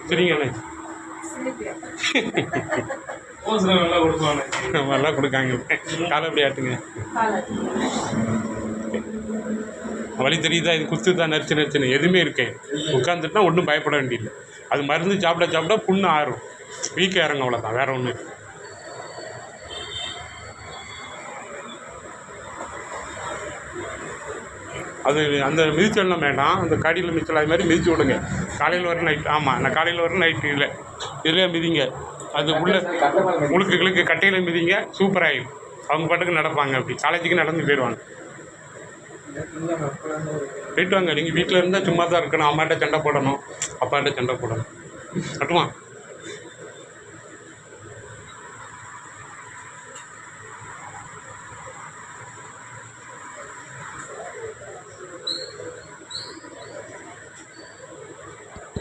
சரிங்கண்ணே. நல்லா கொடுக்காங்க. காலை எப்படி ஆட்டுங்க. வலி தெரியுதா? இது குத்து தான், நரிச்சு நரிச்சுன்னு எதுவுமே இருக்கேன். உட்காந்துட்டுனா ஒன்றும் பயப்பட வேண்டியதில்லை. அது மருந்து சாப்பிட சாப்பிட புண்ணு ஆறும், வீக்கம் இறங்க, அவ்வளோதான், வேறு ஒன்று. அது அந்த மிதிச்செல்லாம் வேண்டாம். அந்த கடியில் மிதிச்சல் அது மாதிரி மிதிச்சு விடுங்க. காலையில் வர நைட். ஆமாம், நான் காலையில் வர நைட்டு இல்லை, இதிலே மிதிங்க. அது உள்ள முழுக்கு கட்டையில் மிதிங்க, சூப்பராகிடும். அவங்க பாட்டுக்கு நடப்பாங்க. அப்படி காலேஜுக்கு நடந்து போயிடுவாங்க. போயிட்டு வாங்க. நீங்கள் வீட்டில் இருந்தால் சும்மா தான் இருக்கணும். அம்மாட்ட சண்டை போடணும், அப்பாட்ட சண்டை போடணும். கட்டுவான்.